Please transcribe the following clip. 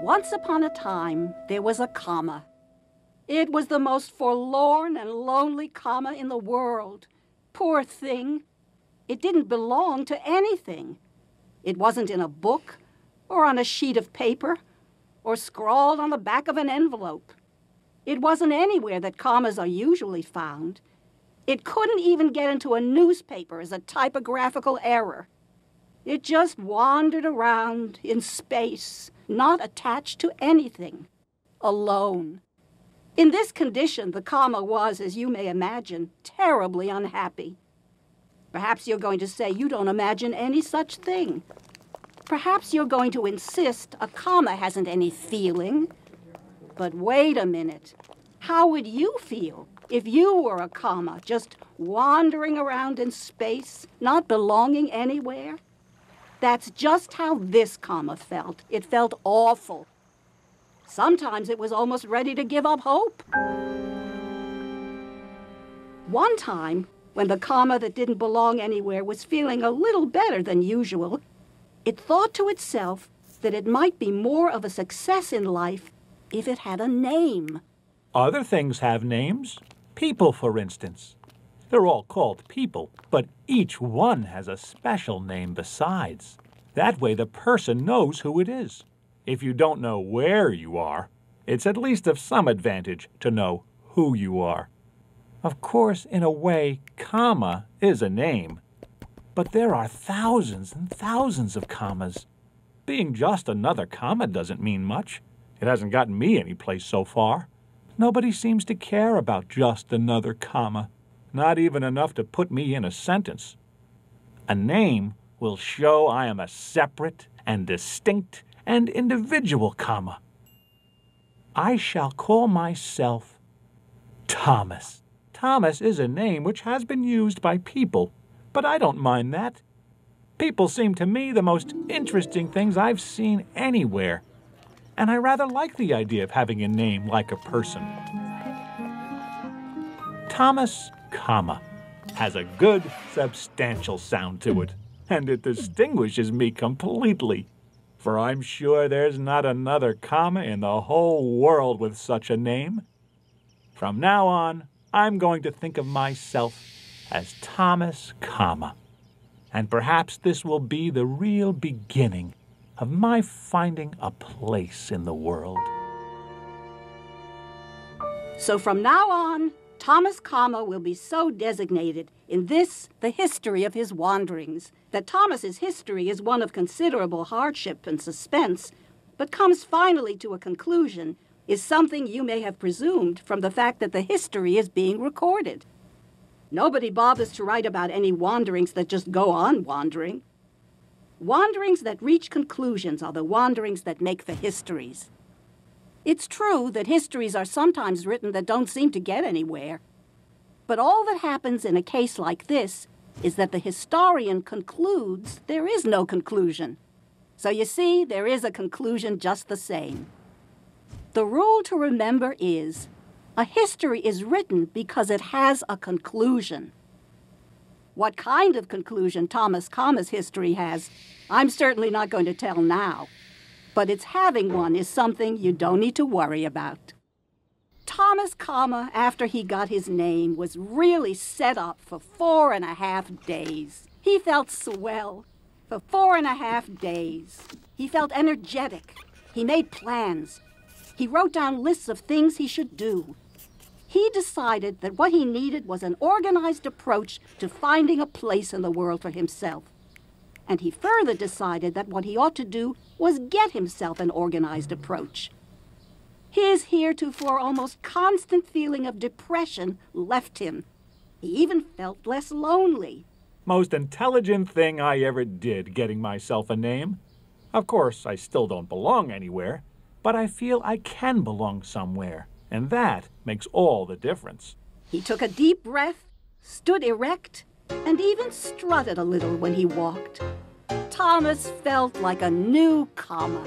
Once upon a time, there was a comma. It was the most forlorn and lonely comma in the world. Poor thing. It didn't belong to anything. It wasn't in a book, or on a sheet of paper, or scrawled on the back of an envelope. It wasn't anywhere that commas are usually found. It couldn't even get into a newspaper as a typographical error. It just wandered around in space, not attached to anything, alone. In this condition, the comma was, as you may imagine, terribly unhappy. Perhaps you're going to say you don't imagine any such thing. Perhaps you're going to insist a comma hasn't any feeling. But wait a minute. How would you feel if you were a comma, just wandering around in space, not belonging anywhere? That's just how this comma felt. It felt awful. Sometimes it was almost ready to give up hope. One time, when the comma that didn't belong anywhere was feeling a little better than usual, it thought to itself that it might be more of a success in life if it had a name. Other things have names. People, for instance. They're all called people, but each one has a special name besides. That way the person knows who it is. If you don't know where you are, it's at least of some advantage to know who you are. Of course, in a way, comma is a name. But there are thousands and thousands of commas. Being just another comma doesn't mean much. It hasn't gotten me any place so far. Nobody seems to care about just another comma. Not even enough to put me in a sentence. A name will show I am a separate and distinct and individual comma. I shall call myself Thomas. Thomas is a name which has been used by people, but I don't mind that. People seem to me the most interesting things I've seen anywhere, and I rather like the idea of having a name like a person. Thomas, comma, has a good, substantial sound to it, and it distinguishes me completely. For I'm sure there's not another comma in the whole world with such a name. From now on, I'm going to think of myself as Thomas, comma. And perhaps this will be the real beginning of my finding a place in the world. So from now on, Thomas, comma, will be so designated in this, the history of his wanderings, that Thomas's history is one of considerable hardship and suspense, but comes finally to a conclusion, is something you may have presumed from the fact that the history is being recorded. Nobody bothers to write about any wanderings that just go on wandering. Wanderings that reach conclusions are the wanderings that make the histories. It's true that histories are sometimes written that don't seem to get anywhere. But all that happens in a case like this is that the historian concludes there is no conclusion. So you see, there is a conclusion just the same. The rule to remember is, a history is written because it has a conclusion. What kind of conclusion Thomas, comma's history has, I'm certainly not going to tell now. But its having one is something you don't need to worry about. Thomas, comma, after he got his name, was really set up for 4.5 days. He felt swell. For 4.5 days. He felt energetic. He made plans. He wrote down lists of things he should do. He decided that what he needed was an organized approach to finding a place in the world for himself. And he further decided that what he ought to do was get himself an organized approach. His heretofore almost constant feeling of depression left him. He even felt less lonely. Most intelligent thing I ever did, getting myself a name. Of course, I still don't belong anywhere, but I feel I can belong somewhere, and that makes all the difference. He took a deep breath, stood erect, and even strutted a little when he walked. Thomas felt like a new comma.